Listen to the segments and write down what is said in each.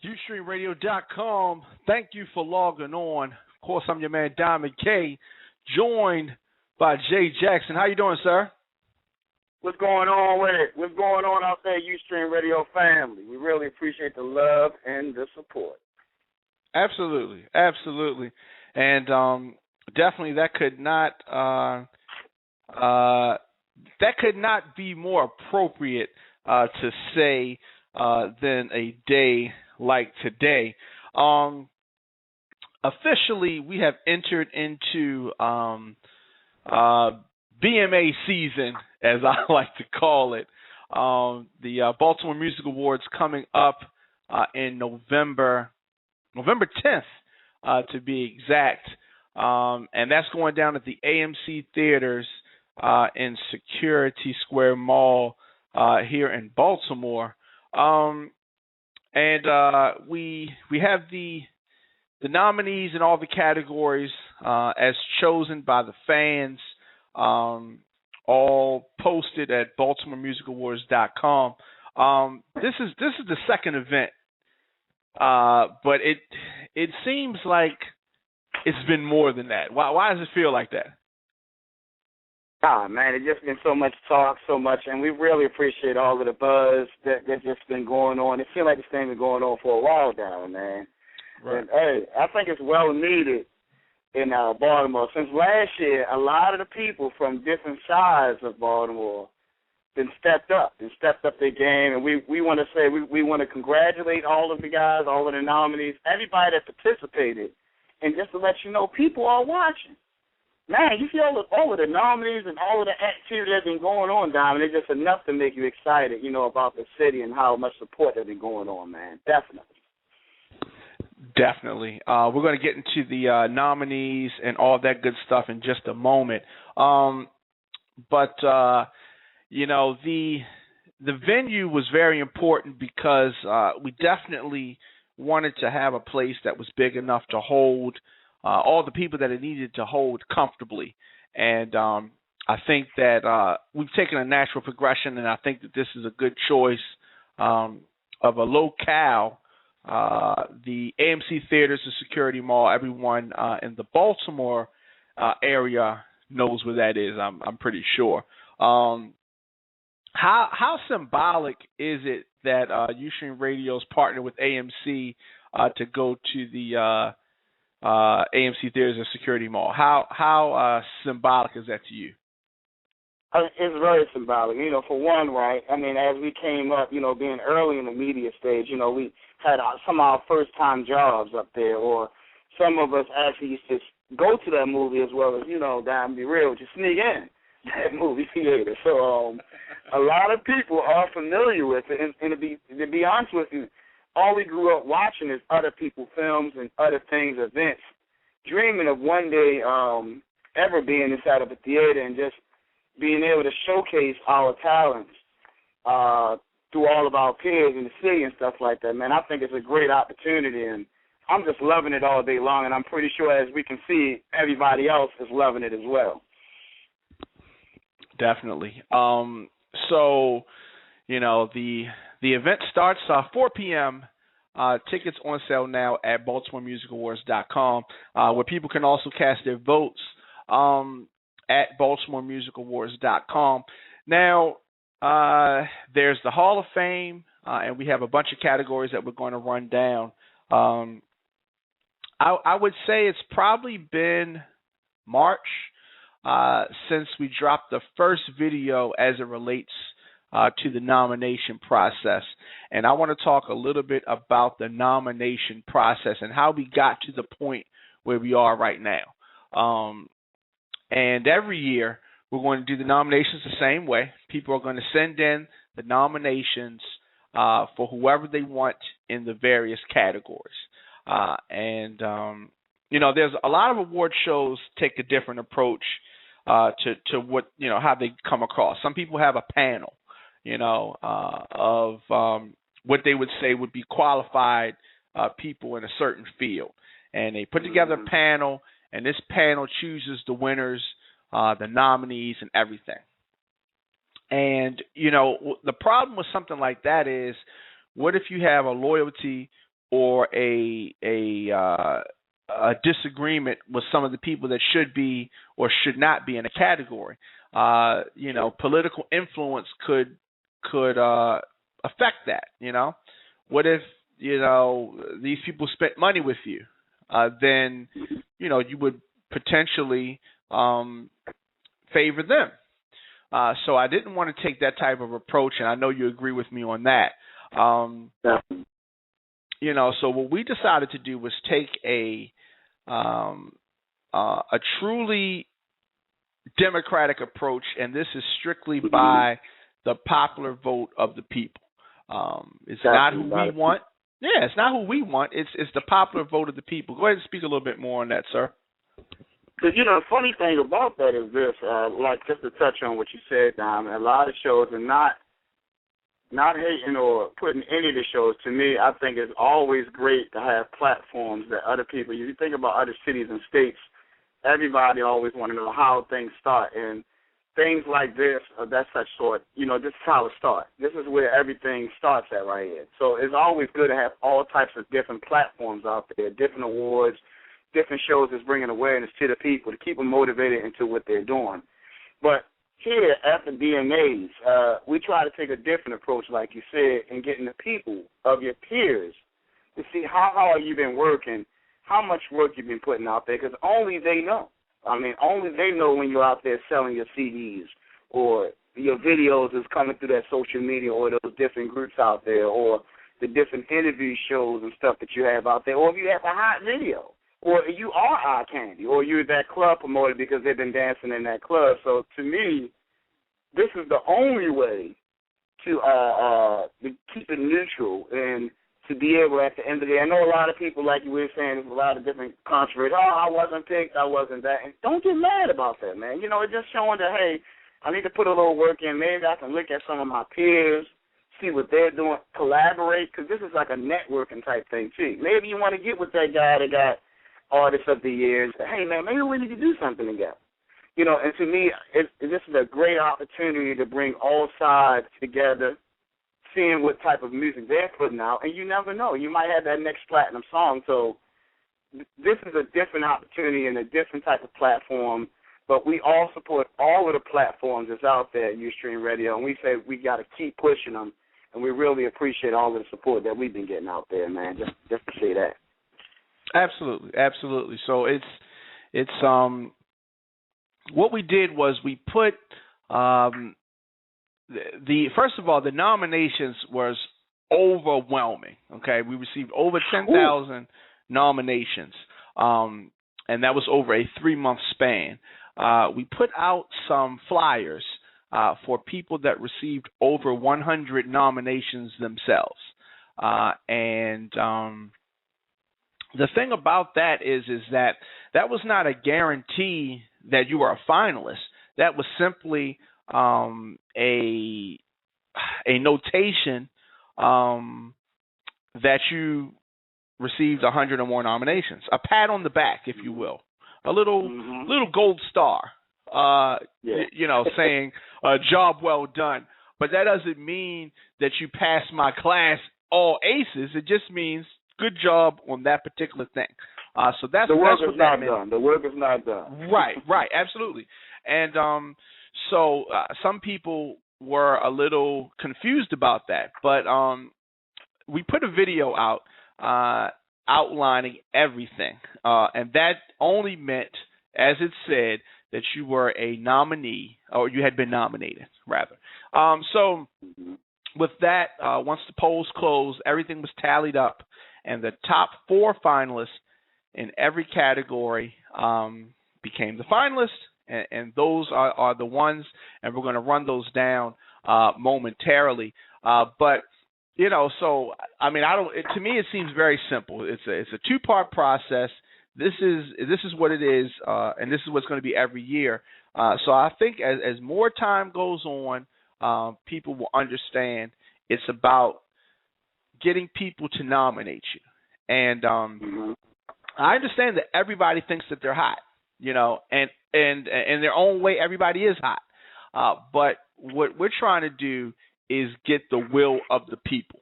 whch.com. Thank you for logging on. Of course, I'm your man Diamond K, joined by Jay Jackson. How you doing, sir? What's going on with it? What's going on out there, Ustream Radio family? We really appreciate the love and the support. Absolutely, and definitely that could not be more appropriate to say than a day like today. Officially, we have entered into BMA season, as I like to call it. The Baltimore Music Awards coming up in November 10th, to be exact. And that's going down at the AMC Theaters in Security Square Mall here in Baltimore. And we have the nominees in all the categories as chosen by the fans, all posted at BaltimoreMusicAwards.com. This is the second event, but it seems like it's been more than that. Why does it feel like that? Man, it's just been so much talk, and we really appreciate all of the buzz that's just been going on. It feels like this thing been going on for a while now, man. Right. And, hey, I think it's well needed in Baltimore. Since last year, a lot of the people from different sides of Baltimore been stepped up their game, and we want to say we want to congratulate all of the guys, all of the nominees, everybody that participated, and just to let you know, people are watching. Man, you see all of the nominees and all of the activity that's been going on, Diamond. It's just enough to make you excited, about the city and how much support that's been going on, man. Definitely. We're going to get into the nominees and all that good stuff in just a moment. But the venue was very important because we definitely wanted to have a place that was big enough to hold all the people that it needed to hold comfortably. And I think that we've taken a natural progression, and I think that this is a good choice of a locale. The AMC Theaters, the Security Mall, everyone in the Baltimore area knows where that is, I'm pretty sure. How symbolic is it that Ustream Radio's partnered with AMC to go to the AMC Theaters and Security Mall? How symbolic is that to you? It's very symbolic. For one, right, I mean, as we came up, being early in the media stage, we had some of our first-time jobs up there, or some of us actually used to go to that movie as well as, down be real, just sneak in that movie theater. So a lot of people are familiar with it, and to be honest with you, all we grew up watching is other people's films and other things, events, dreaming of one day ever being inside of a theater and just being able to showcase our talents through all of our peers in the city and stuff like that, man. I think it's a great opportunity, and I'm just loving it all day long, and I'm pretty sure, as we can see, everybody else is loving it as well. Definitely. So, the event starts 4 p.m., tickets on sale now at BaltimoreMusicAwards.com, where people can also cast their votes at BaltimoreMusicAwards.com. Now, there's the Hall of Fame, and we have a bunch of categories that we're going to run down. I would say it's probably been March since we dropped the first video as it relates to the nomination process. And I want to talk a little bit about the nomination process and how we got to the point where we are right now. And every year, we're going to do the nominations the same way. People are going to send in the nominations for whoever they want in the various categories. There's a lot of award shows take a different approach to what, how they come across. Some people have a panel, of what they would say would be qualified people in a certain field. And they put together a panel, and this panel chooses the winners, the nominees, and everything. And, the problem with something like that is, what if you have a loyalty or a disagreement with some of the people that should be or should not be in a category. Political influence could affect that. What if these people spent money with you? Then you would potentially favor them. So I didn't want to take that type of approach, and I know you agree with me on that. So what we decided to do was take a truly democratic approach, and this is strictly by the popular vote of the people. It's not who we want. Yeah, it's not who we want. It's the popular vote of the people. Go ahead and speak a little bit more on that, sir. Because, the funny thing about that is this, like just to touch on what you said, Dom, a lot of shows are not hating or putting any of the shows. To me, I think it's always great to have platforms that other people, you think about other cities and states, everybody always want to know how things start. And things like this, that's such sort, this is how it starts. This is where everything starts at right here. So it's always good to have all types of different platforms out there, different awards, different shows that's bringing awareness to the people to keep them motivated into what they're doing. But here at the DMAs, we try to take a different approach, like you said, in getting the people of your peers to see how hard you've been working, how much work you've been putting out there, because only they know. Only they know when you're out there selling your CDs or your videos is coming through that social media or those different groups out there or the different interview shows and stuff that you have out there, or if you have a hot video, or you are eye candy, or you're that club promoter because they've been dancing in that club. So to me, this is the only way to keep it neutral and to be able at the end of the day. I know a lot of people, like you were saying, there's a lot of different controversy. Oh, I wasn't picked, I wasn't that. And don't get mad about that, man. It's just showing that, hey, I need to put a little work in. Maybe I can look at some of my peers, see what they're doing, collaborate, because this is like a networking type thing, too. Maybe you want to get with that guy that got Artist of the Year and say, hey, man, maybe we need to do something together. And to me, this is a great opportunity to bring all sides together, seeing what type of music they're putting out, and you never know. You might have that next platinum song. So this is a different opportunity and a different type of platform, but we all support all of the platforms that's out there at Ustream Radio, and we say we got to keep pushing them, and we really appreciate all of the support that we've been getting out there, man, just to say that. Absolutely, absolutely. So it's what we did was we put first of all, the nominations was overwhelming. Okay, we received over 10,000 nominations, and that was over a 3-month span. We put out some flyers for people that received over 100 nominations themselves, and the thing about that is that was not a guarantee that you were a finalist. That was simply a notation that you received 100 or more nominations, a pat on the back, if you will, a little gold star, saying job well done. But that doesn't mean that you passed my class all aces. It just means good job on that particular thing. So that's the work that's is not done. The work is not done. Right, absolutely. And so some people were a little confused about that, but we put a video out outlining everything, and that only meant, as it said, that you were a nominee, or you had been nominated, rather. So with that, once the polls closed, everything was tallied up, and the top 4 finalists in every category became the finalists, and those are the ones, and we're going to run those down momentarily. But so I mean, to me, it seems very simple. It's a 2-part process. This is what it is, and this is what's going to be every year. So I think as more time goes on, people will understand it's about getting people to nominate you. And I understand that everybody thinks that they're hot, and in their own way, everybody is hot. But what we're trying to do is get the will of the people.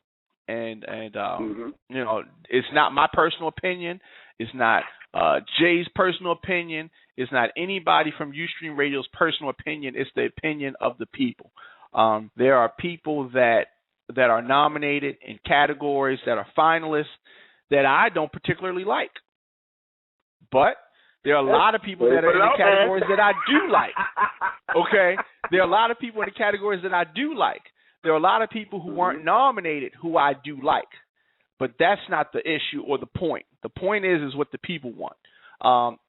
and you know, it's not my personal opinion. It's not Jay's personal opinion. It's not anybody from Ustream Radio's personal opinion. It's the opinion of the people. There are people that are nominated in categories that are finalists that I don't particularly like, but there are a lot of people that are in the categories that I do like. Okay? There are a lot of people in the categories that I do like. There are a lot of people who weren't nominated who I do like. But that's not the issue or the point. The point is what the people want.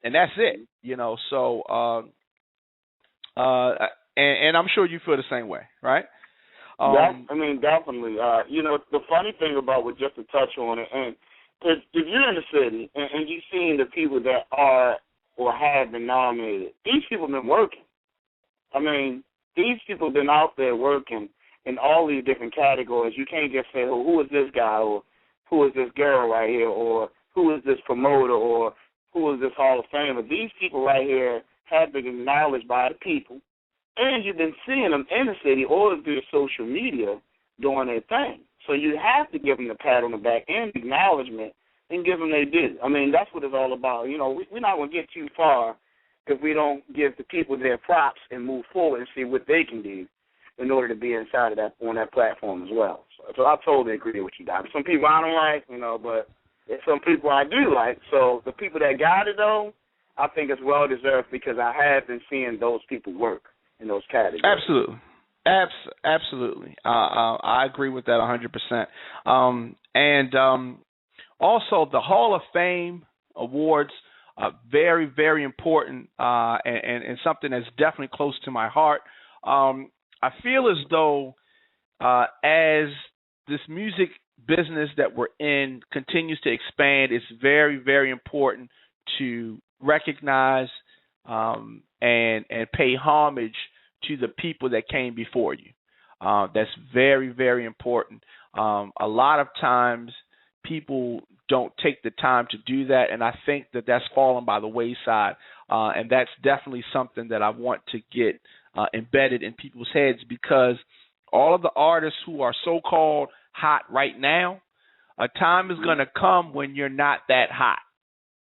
And that's it. You know, so and I'm sure you feel the same way, right? I mean, definitely. You know, the funny thing about what, just to touch on it, and if you're in the city and you've seen the people that are or have been nominated, these people have been working. I mean, these people have been out there working in all these different categories. You can't just say, oh, who is this guy, or who is this girl right here, or who is this promoter, or who is this Hall of Famer. These people right here have been acknowledged by the people, and you've been seeing them in the city or through social media doing their thing. So you have to give them the pat on the back and acknowledgement and give them their due. I mean, that's what it's all about. You know, we're not going to get too far if we don't give the people their props and move forward and see what they can do in order to be inside of that, on that platform as well. So I totally agree with you, Doc. Some people I don't like, you know, but there's some people I do like. So the people that got it, though, I think it's well-deserved because I have been seeing those people work in those categories. Absolutely. Absolutely. I agree with that 100%. And also the Hall of Fame awards are very, very important and something that's definitely close to my heart. I feel as though as this music business that we're in continues to expand, it's very, very important to recognize and pay homage to the people that came before you. That's very, very important. A lot of times people don't take the time to do that, and I think that that's fallen by the wayside, and that's definitely something that I want to get embedded in people's heads, because all of the artists who are so-called hot right now, a time is going to come when you're not that hot,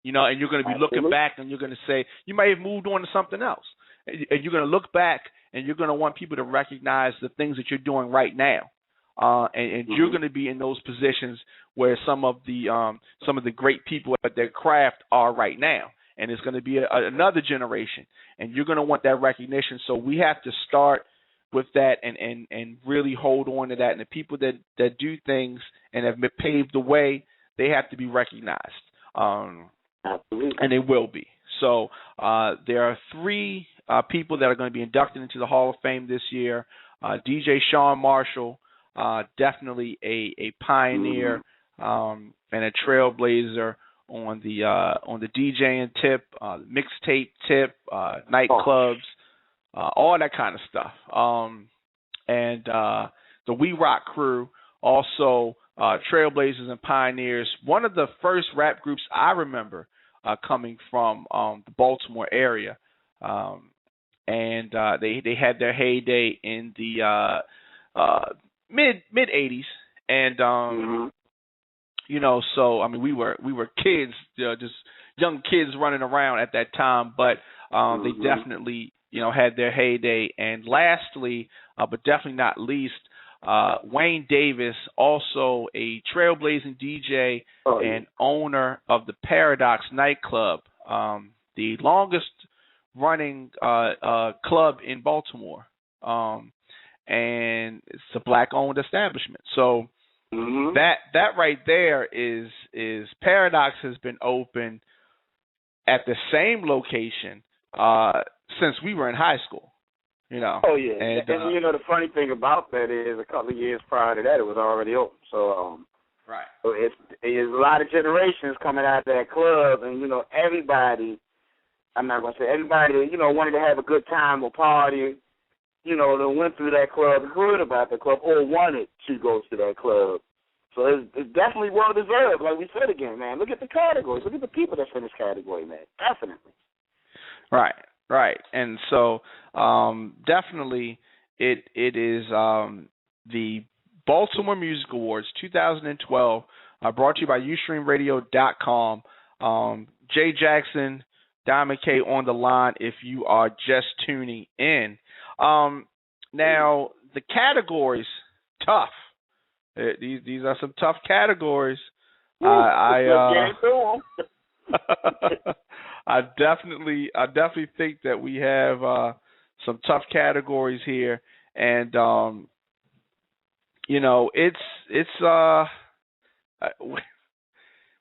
you know, and you're going to be looking back and you're going to say, you may have moved on to something else. And you're going to look back and you're going to want people to recognize the things that you're doing right now. And you're going to be in those positions where some of the great people at their craft are right now. And it's going to be another generation. And you're going to want that recognition. So we have to start with that and really hold on to that. And the people that do things and have paved the way, they have to be recognized. And they will be. So there are three people that are going to be inducted into the Hall of Fame this year. DJ Sean Marshall, definitely a pioneer and a trailblazer on the DJing tip, mixtape tip, nightclubs, all that kind of stuff. And the We Rock crew, also trailblazers and pioneers. One of the first rap groups I remember coming from the Baltimore area. And they had their heyday in the mid 80s, and you know, so I mean, we were kids, just young kids running around at that time, but they definitely, you know, had their heyday. And lastly, but definitely not least, Wayne Davis, also a trailblazing DJ and owner of the Paradox nightclub, the longest running club in Baltimore, and it's a black-owned establishment. So that right there is Paradox has been open at the same location since we were in high school. You know. Oh yeah, and you know the funny thing about that is a couple of years prior to that it was already open. So right. So it's a lot of generations coming out of that club, and you know everybody. I'm not going to say everybody, you know, wanted to have a good time or party, you know, that went through that club, heard about the club, or wanted to go to that club. So it's definitely well-deserved, like we said again, man. Look at the categories. Look at the people that's in this category, man. Definitely. Right. And so definitely it is the Baltimore Music Awards 2012, brought to you by UstreamRadio.com. Jay Jackson, Diamond K on the line if you are just tuning in. Now, the categories, tough. These are some tough categories. I definitely think that we have some tough categories here, and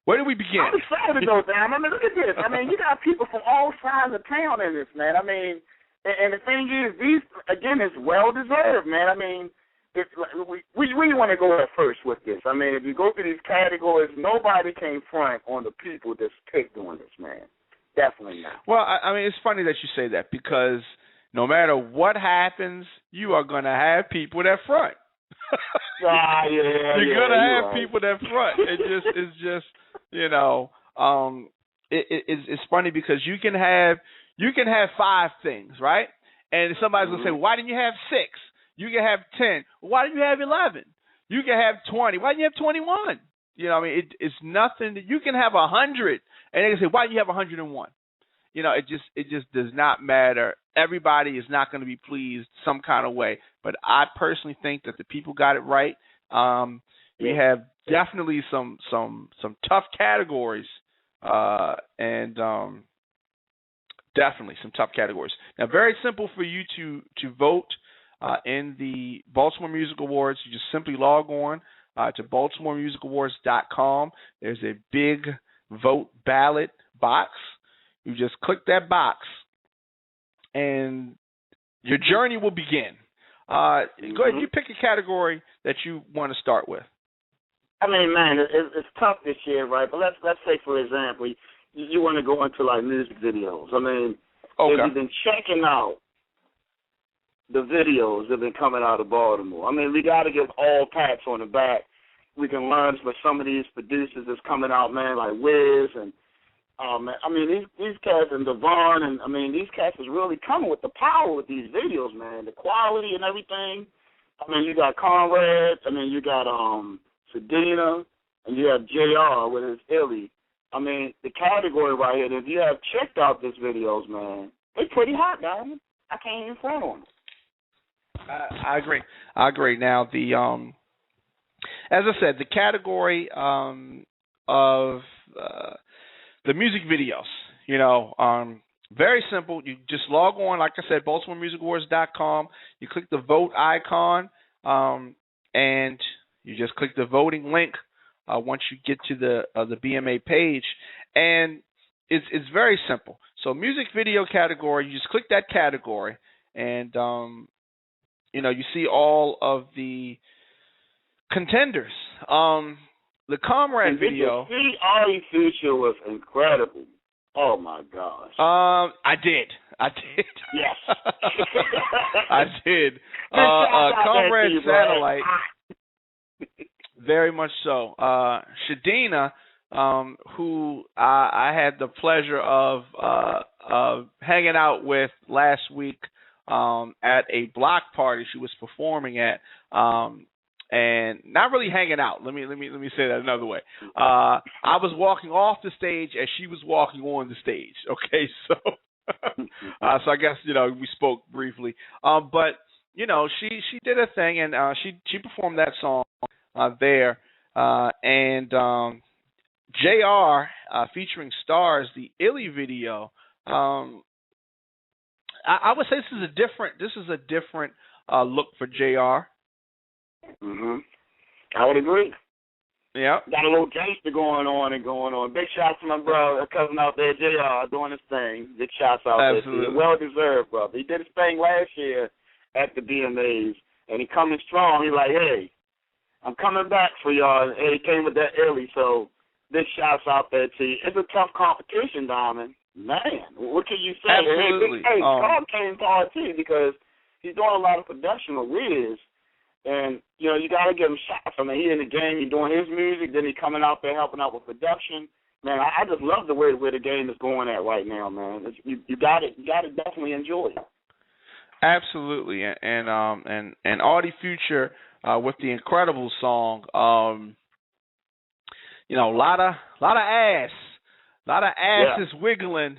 where do we begin? I'm excited though, Dan. I mean, look at this. I mean, you got people from all sides of town in this, man. I mean, and the thing is, these again, it's well deserved, man. I mean, it's we want to go at first with this. I mean, if you go through these categories, nobody came front on the people that's picked on this, man. Definitely not. Well, I mean, it's funny that you say that because no matter what happens, you are going to have people that front. You're going to have people that front. It's just it's funny because you can have 5 things, right? And somebody's going to say, why didn't you have 6? You can have 10. Why didn't you have 11? You can have 20. Why didn't you have 21? I mean, it's nothing that you can have 100, and they can say, why didn't you have 101? It just does not matter. Everybody is not going to be pleased some kind of way. But I personally think that the people got it right. We have definitely some tough categories, and definitely some tough categories. Now, very simple for you to vote in the Baltimore Music Awards. You just simply log on to BaltimoreMusicAwards.com. There's a big vote ballot box. You just click that box, and your journey will begin. Go ahead, you pick a category that you want to start with. I mean, man, it's tough this year, right? But let's say, for example, you want to go into like music videos. I mean, if you've been checking out the videos that have been coming out of Baltimore, I mean, we got to give all pats on the back. We can learn from some of these producers that's coming out, man, like Wiz and I mean, these cats and Devon, and I mean, these cats is really coming with the power with these videos, man. The quality and everything. I mean, you got Conrad. I mean, you got Sedina, and you have JR with his Illy. I mean, the category right here. If you have checked out these videos, man, they're pretty hot, man. I can't even front on them. I agree. Now, the as I said, the category of the music videos, very simple. You just log on, like I said, BaltimoreMusicAwards.com. You click the vote icon, and you just click the voting link once you get to the BMA page, and it's very simple. So, music video category, you just click that category, and you see all of the contenders. The Comrade video. Did you see Audi Future was incredible. Oh my gosh. I did. Yes. I did. Comrade Satellite. Very much so. Shadina, who I had the pleasure of hanging out with last week at a block party she was performing at. And not really hanging out. Let me say that another way. I was walking off the stage as she was walking on the stage. Okay, so so I guess we spoke briefly. But she did a thing, and she performed that song there. And JR featuring Stars, the Illy video. I would say this is a different look for JR. I would agree. Yeah. Got a little gangster going on. Big shots to my brother, cousin out there, JR, doing his thing. Big shots out Absolutely. there. Well deserved, brother. He did his thing last year at the BMAs, and he coming strong. He's like, hey, I'm coming back for y'all. And he came with that early, so big shots out there to you. It's a tough competition, Diamond. Man, what can you say? Absolutely. Hey, Carl came hard too because he's doing a lot of production with Wiz. And, you got to give him shots. I mean, he in the game, he's doing his music, then he coming out there helping out with production. Man, I just love the way the game is going at right now, man. You got to definitely enjoy it. Absolutely. And Audi Future with the incredible song. You know, a lot of ass, a lot of asses wiggling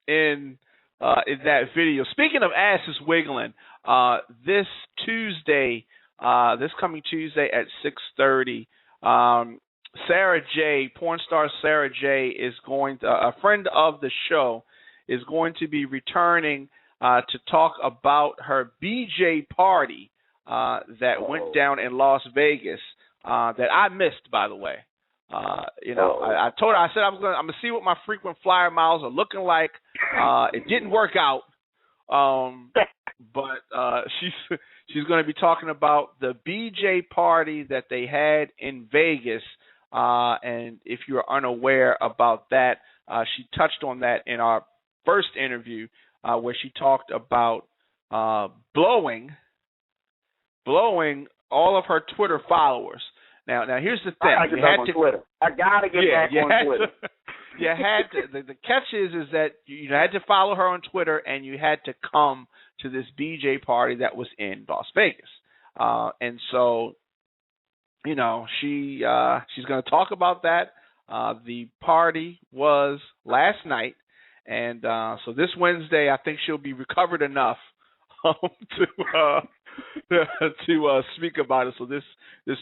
in that video. Speaking of asses wiggling, this Tuesday, this coming Tuesday at 6:30, Sarah J, porn star Sarah J, is going to, a friend of the show, is going to be returning to talk about her BJ party that went down in Las Vegas that I missed, by the way. You know, I told her, I said I'm gonna see what my frequent flyer miles are looking like. It didn't work out, but she's going to be talking about the BJ party that they had in Vegas. And if you're unaware about that, she touched on that in our first interview, where she talked about blowing all of her Twitter followers. Now here's the thing. I gotta get back on Twitter. You had to. The catch is that you had to follow her on Twitter, and you had to come to this BJ party that was in Las Vegas. And so, you know, she's going to talk about that. The party was last night, and so this Wednesday, I think she'll be recovered enough to speak about it. So this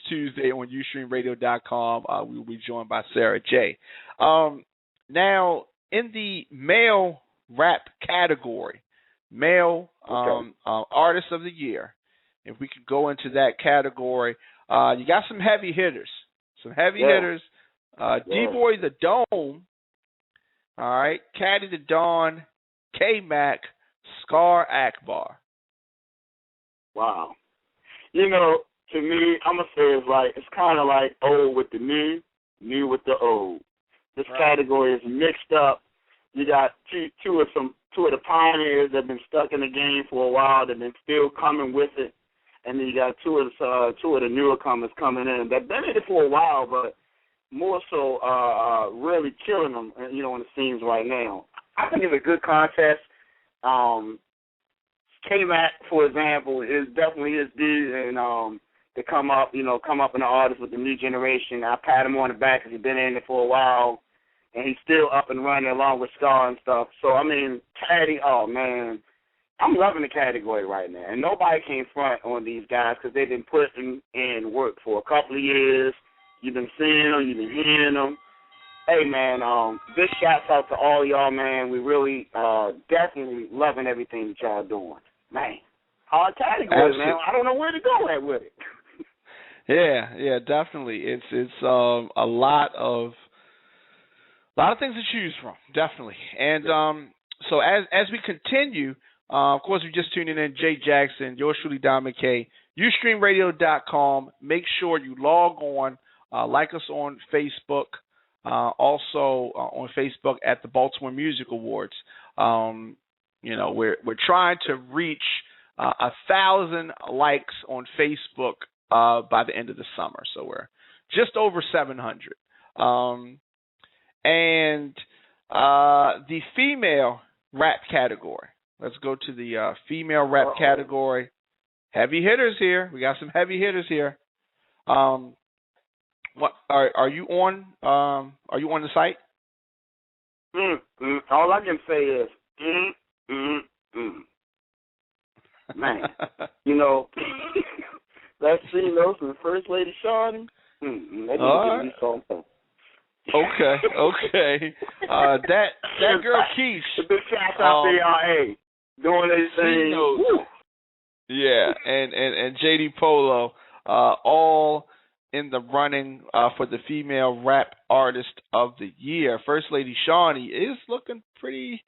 Tuesday on ustreamradio.com, we will be joined by Sarah J. Now, in the male rap category, male artist of the year, if we could go into that category, you got some heavy hitters. D-Boy the Dome, all right, Caddy the Dawn, K-Mac, Scar Akbar. Wow. You know, to me, I'm going to say it's kind of like old with the new with the old. This category is mixed up. You got two of the pioneers that have been stuck in the game for a while that have been still coming with it, and then you got two of the newer comers coming in that been in it for a while, but more so really killing them, you know, on the scenes right now. I think it's a good contest. K-Mac, for example, is definitely his dude, and to come up in the artist with the new generation. I pat him on the back because he's been in it for a while, and he's still up and running along with Scar and stuff. So, I mean, Caddy, oh, man, I'm loving the category right now. And nobody can front on these guys because they've been putting in work for a couple of years. You've been seeing them. You've been hearing them. Hey, man, big shouts out to all y'all, man. We really definitely loving everything that y'all doing. Man, hard category, man. I don't know where to go at with it. Yeah, definitely. It's a lot of things to choose from, definitely. And so as we continue, of course, we just tuning in, Jay Jackson, yours truly, Don McKay, ustreamradio.com. Make sure you log on, like us on Facebook, also on Facebook at the Baltimore Music Awards. You know, we're trying to reach 1,000 likes on Facebook by the end of the summer. So we're just over 700. And the female rap category. Let's go to the female rap category. Heavy hitters here. We got some heavy hitters here. What are you on? Are you on the site? All I can say is man. You know, that scene those from First Lady Shawty. That didn't give me something. Okay. That girl Keish. The big shout out to CIA doing their thing. Yeah, and JD Polo, all in the running for the female rap artist of the year. First Lady Shawnee is looking pretty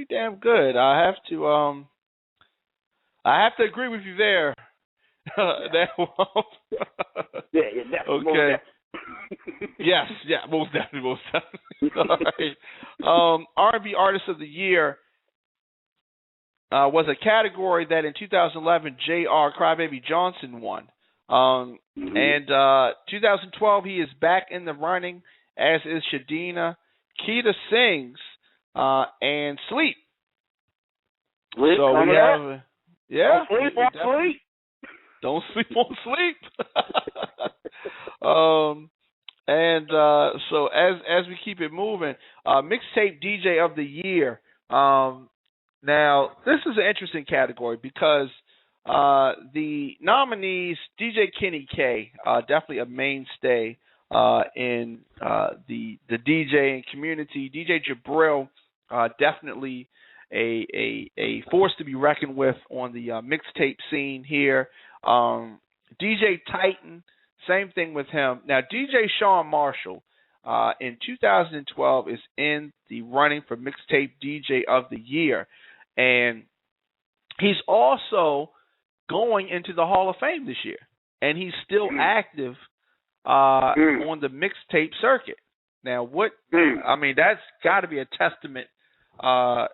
damn good. I have to agree with you there. Yeah, definitely. Okay. Yes, most definitely. All right. R&B Artist of the Year was a category that in 2011 J.R. Crybaby Johnson won. And 2012 he is back in the running, as is Shadina, Keita Sings, and Sleep. So we have, Sleep. Don't sleep on sleep. And so as we keep it moving, mixtape DJ of the year. Now this is an interesting category because the nominees, DJ Kenny K, definitely a mainstay in the DJing community. DJ Jabril, definitely a force to be reckoned with on the mixtape scene here. DJ Titan, same thing with him. Now, DJ Sean Marshall in 2012 is in the running for mixtape DJ of the year, and he's also going into the Hall of Fame this year, and he's still active on the mixtape circuit. Now, I mean, that's got to be a testament, to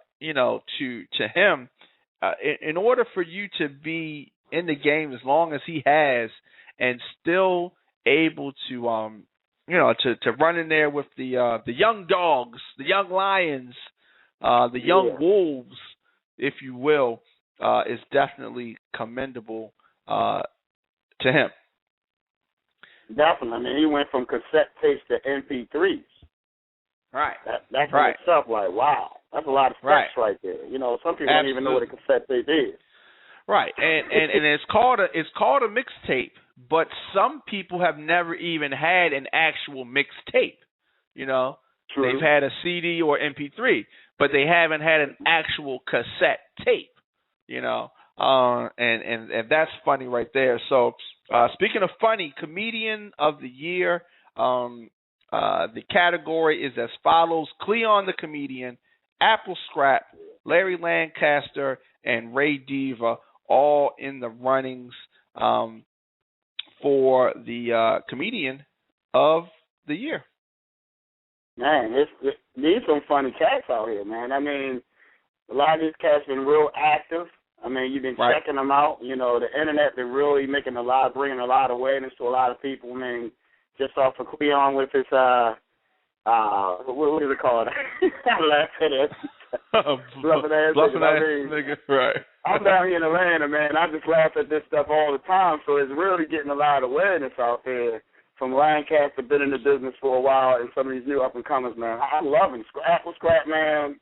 him. In order for you to be in the game as long as he has, and still able to, to run in there with the young dogs, the young lions, the young wolves, if you will, is definitely commendable to him. Definitely. I mean, he went from cassette tapes to MP3s. Right. That's in itself like, wow. That's a lot of steps right there. Some people don't even know what a cassette tape is. Right. And it's called a mixtape, but some people have never even had an actual mixtape. True. They've had a CD or MP3, but they haven't had an actual cassette tape. And that's funny right there. So speaking of funny, comedian of the year, the category is as follows: Cleon the comedian, Apple Scrap, Larry Lancaster, and Ray Diva, all in the runnings for the comedian of the year. Man, these some funny cats out here, man. I mean, a lot of these cats been real active. I mean, you've been checking them out. The internet been really bringing a lot of awareness to a lot of people. I mean, just off of Cleon with his what is it called? I laugh at it. Bluffing ass nigga. Right. I'm down here in Atlanta, man. I just laugh at this stuff all the time. So it's really getting a lot of awareness out there from Lancaster, been in the business for a while, and some of these new up-and-comers, man. I love him. Apple Scrap, man,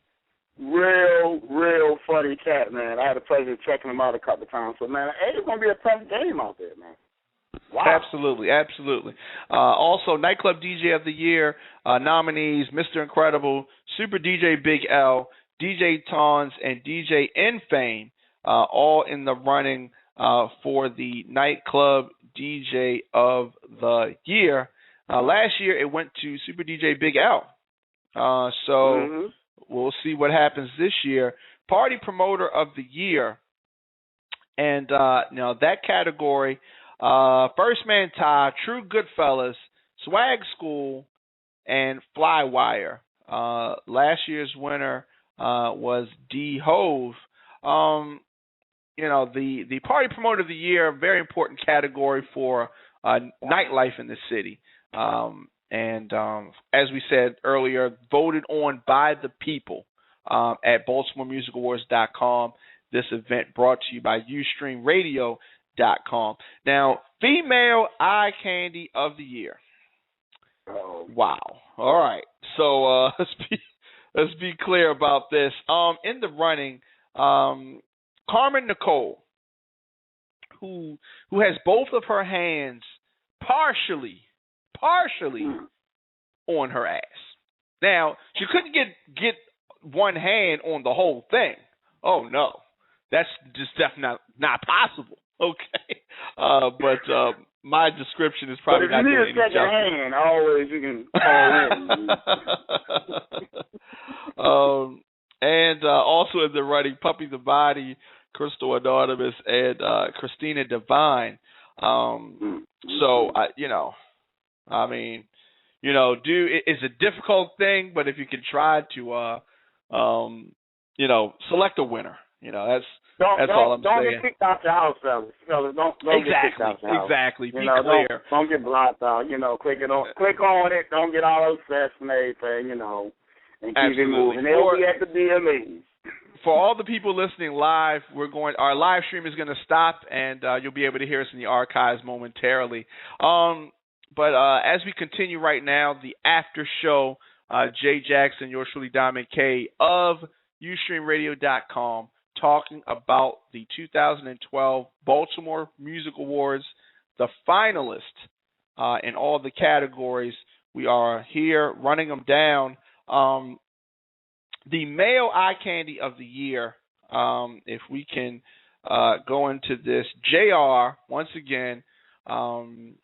real funny cat, man. I had the pleasure of checking him out a couple of times. So, man, it's going to be a tough game out there, man. Wow. Absolutely. Also, Nightclub DJ of the Year nominees, Mr. Incredible, Super DJ Big L, DJ Tons, and DJ Infame, all in the running for the Nightclub DJ of the Year. Last year, it went to Super DJ Big L. So we'll see what happens this year. Party Promoter of the Year. And now that category, First Man Tie, True Goodfellas, Swag School, and Flywire. Last year's winner was D Hove. The Party Promoter of the Year, a very important category for nightlife in the city. And as we said earlier, voted on by the people at BaltimoreMusicAwards.com. This event brought to you by UstreamRadio.com. Now, Female Eye Candy of the Year. Wow. All right. So let's be clear about this. In the running, Carmen Nicole, who has both of her hands partially on her ass. Now, she couldn't get one hand on the whole thing. Oh no, that's just definitely not possible. Okay, but my description is probably not doing any justice. But if you need a second hand, always you can call in. And also in the running, Puppy the Body, Crystal Anonymous, and Christina Divine. It's a difficult thing, but if you can try to, select a winner, that's all I'm saying. Don't get kicked out your house, fellas. Don't get kicked out your house. Exactly. Be clear. Don't get blocked out. Click on it. Don't get all obsessed and everything. And keep it moving. They'll be at the DMAs. for all the people listening live, our live stream is going to stop, and you'll be able to hear us in the archives momentarily. But as we continue right now, the after show, Jay Jackson, yours truly, Diamond K of UStreamRadio.com, talking about the 2012 Baltimore Music Awards, the finalists in all the categories. We are here running them down. The male eye candy of the year, if we can go into this, JR, once again, in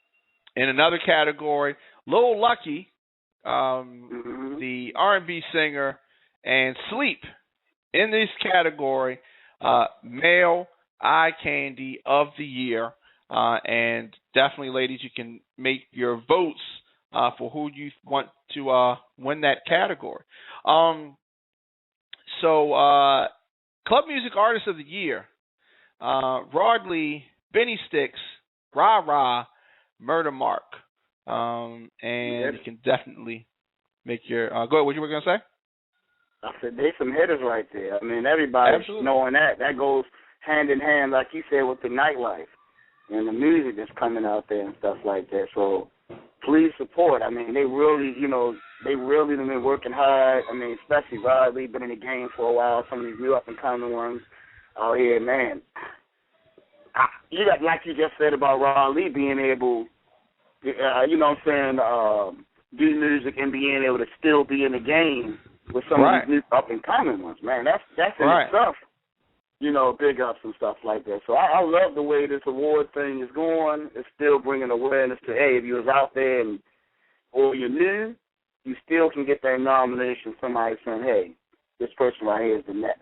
another category, Lil Lucky, the R&B singer, and Sleep in this category, male eye candy of the year. And definitely, ladies, you can make your votes for who you want to win that category. So, Club Music Artist of the Year, Rodley, Benny Sticks, Rah Rah, Murder Mark. And you can definitely make your go ahead, what you were going to say? I said they some hitters right there. I mean, everybody's knowing that goes hand in hand, like you said, with the nightlife and the music that's coming out there and stuff like that. So please support. I mean, they really have been working hard. I mean, especially Rodley, been in the game for a while. Some of these new up and coming ones out here, man. You got, like you just said about Rodley being able, you know what I'm saying, do music and being able to still be in the game with some of these new up and coming ones, man. That's in itself, you know, big ups and stuff like that. So I love the way this award thing is going. It's still bringing awareness to, hey, if you was out there or you're new, you still can get that nomination. Somebody saying, hey, this person right here is the next.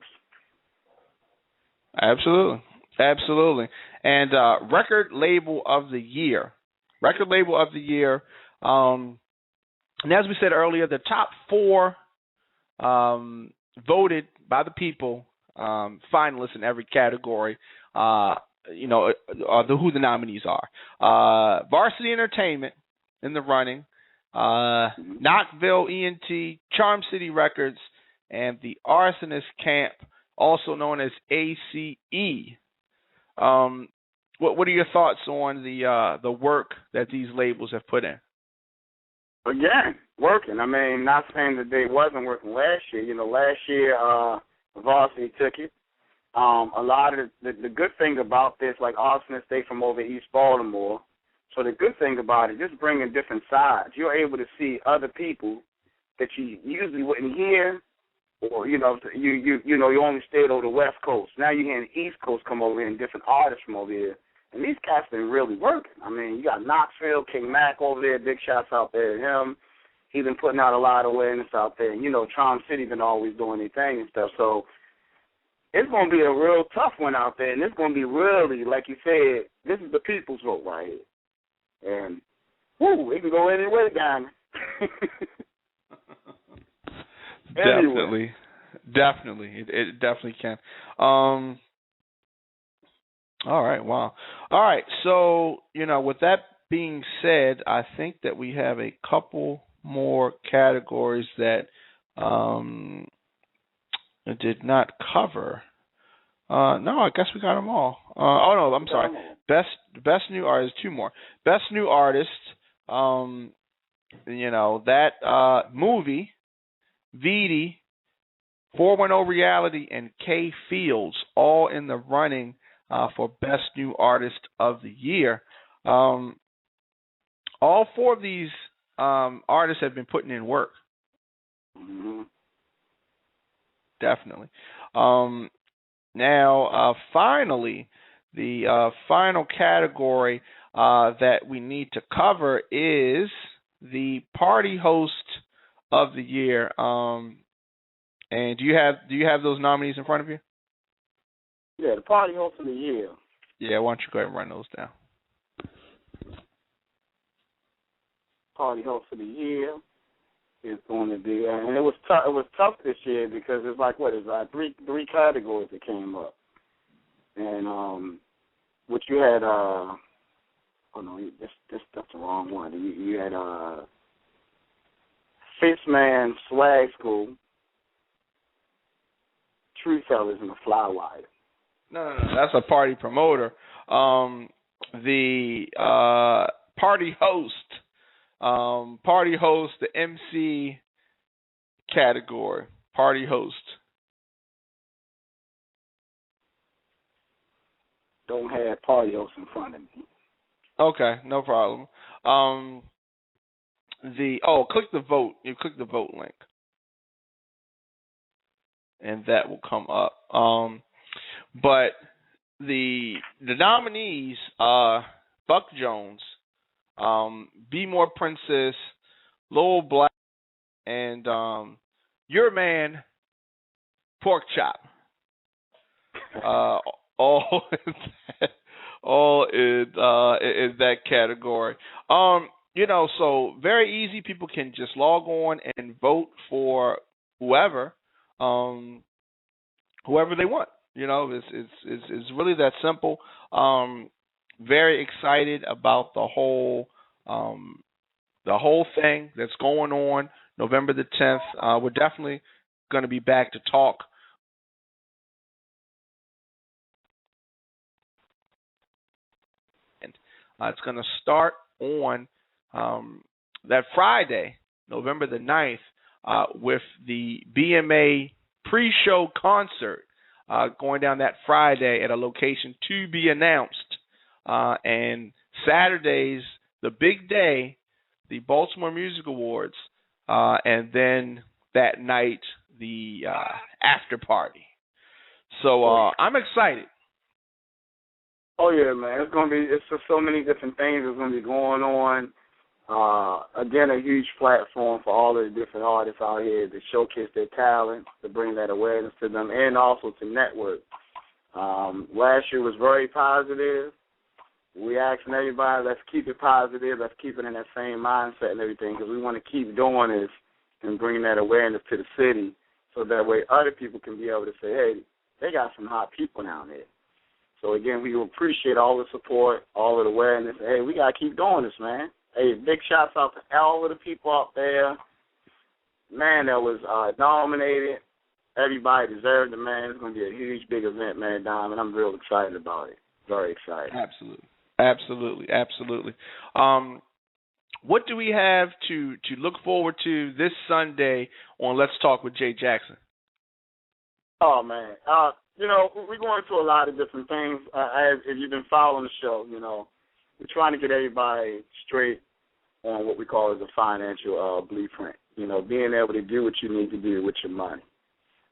Absolutely. And record label of the year. And as we said earlier, the top four voted by the people, finalists in every category, who the nominees are. Varsity Entertainment in the running, Knoxville ENT, Charm City Records, and the Arsonist Camp, also known as ACE. What are your thoughts on the work that these labels have put in? Again, working. I mean, not saying that they wasn't working last year. You know, last year Varsity took it. A lot of the good thing about this, like Arsonist, they from over East Baltimore. So the good thing about it, just bringing different sides. You're able to see other people that you usually wouldn't hear, or you only stayed over the West Coast. Now you're hearing the East Coast come over here and different artists from over here. And these cats been really working. I mean, you got Knoxville, King Mac over there, big shots out there to him. He's been putting out a lot of awareness out there. And, Charm City been always doing their thing and stuff. So it's going to be a real tough one out there. And it's going to be really, like you said, this is the people's vote right here. And, it can go any way, Diamond. Definitely. It definitely can. All right, wow. All right, so, with that being said, I think that we have a couple more categories that did not cover. No, I guess we got them all. No, I'm sorry. Best new artist, two more. Best new artist, that movie, Vidi, 410 Reality, and K Fields, all in the running for Best New Artist of the Year. All four of these artists have been putting in work. Mm-hmm. Definitely. Now, finally, the final category that we need to cover is the Party Host of the Year. And do you have those nominees in front of you? Yeah, the Party Host of the Year. Yeah, why don't you go ahead and run those down? Party Host of the Year is going to be, and it was tough. It was tough this year because it's like three categories that came up, and which you had. That's the wrong one. You had Fitz Man Swag School, True Fellas and the Flywire. No. That's a party promoter. The party host, the MC category, party host. Don't have party host in front of me. Okay, no problem. Click the vote. You click the vote link, and that will come up. But the nominees are Buck Jones, Be More Princess, Lowell Black, and your man Pork Chop. All in that category. So very easy. People can just log on and vote for whoever they want. It's really that simple. Very excited about the whole thing that's going on November the 10th. We're definitely going to be back to talk. It's going to start on that Friday, November the 9th, with the BMA pre-show concert going down that Friday at a location to be announced. And Saturday's the big day, the Baltimore Music Awards, and then that night, the after party. So I'm excited. Oh yeah, man! It's just so many different things that's gonna be going on. Again, a huge platform for all of the different artists out here to showcase their talent, to bring that awareness to them, and also to network. Last year was very positive. We asking everybody, let's keep it positive. Let's keep it in that same mindset and everything, because we want to keep doing this and bringing that awareness to the city, so that way other people can be able to say, hey, they got some hot people down there. So, again, we appreciate all the support, all of the awareness. Hey, we got to keep doing this, man. Hey, big shouts out to all of the people out there, man, that was nominated. Everybody deserved it, man. It's going to be a huge, big event, man, Dom, and I'm real excited about it. Very excited. Absolutely. What do we have to look forward to this Sunday on Let's Talk with Jay Jackson? Oh, man. We're going through a lot of different things. If you've been following the show, we're trying to get everybody straight on what we call as a financial blueprint. Being able to do what you need to do with your money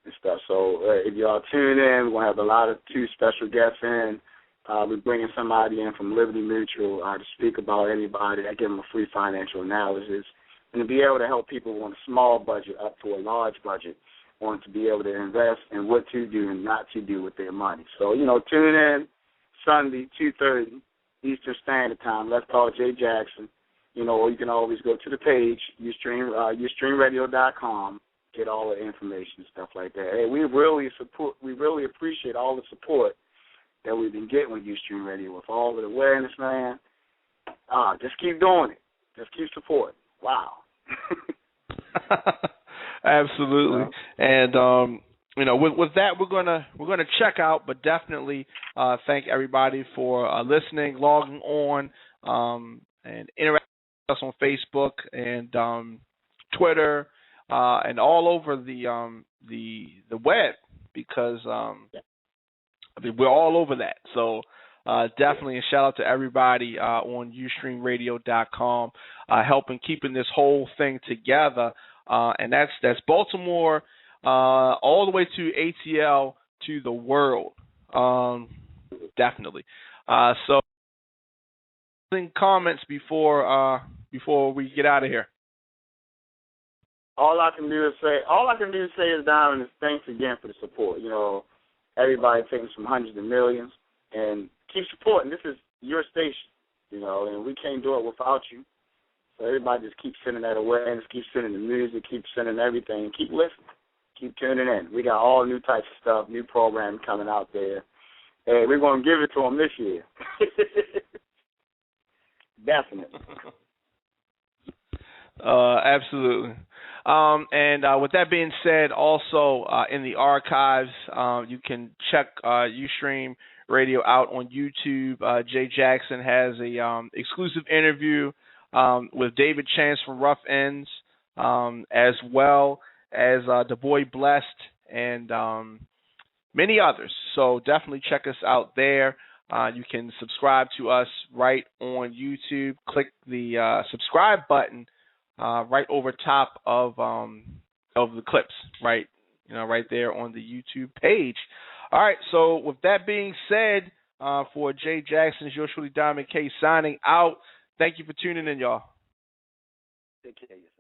and stuff. So if y'all tune in, we're going to have a lot of 2 special guests in. We're bringing somebody in from Liberty Mutual to speak about anybody. I give them a free financial analysis and to be able to help people on a small budget up to a large budget on to be able to invest and what to do and not to do with their money. So, tune in Sunday, 2:30 Eastern Standard Time. Let's call Jay Jackson. Or you can always go to the page, ustreamradio.com, get all the information and stuff like that. Hey, we really appreciate all the support that we've been getting with Ustream Radio, with all the awareness, man. Just keep doing it. Just keep supporting. Wow. Absolutely. And with that, we're gonna check out, but definitely thank everybody for listening, logging on, and interacting with us on Facebook and Twitter and all over the web, because we're all over that. So definitely a shout out to everybody on ustreamradio.com helping keeping this whole thing together. And that's Baltimore all the way to ATL to the world. Definitely. So comments before we get out of here. All I can do is say, Diamond, is thanks again for the support. Everybody taking some hundreds of millions, and keep supporting. This is your station, and we can't do it without you. So everybody just keep sending that awareness, keep sending the music, keep sending everything, keep listening, keep tuning in. We got all new types of stuff, new programming coming out there, and we're going to give it to them this year. Definitely. Absolutely. And with that being said, also in the archives, you can check Ustream Radio out on YouTube. Jay Jackson has a exclusive interview with David Chance from Rough Ends, as well as the boy Blessed and many others. So definitely check us out there. You can subscribe to us right on YouTube. Click the subscribe button right over top of the clips, right, right there on the YouTube page. All right. So with that being said, for Jay Jackson, it's yours truly, Diamond K, signing out. Thank you for tuning in, y'all. Take care of yourself.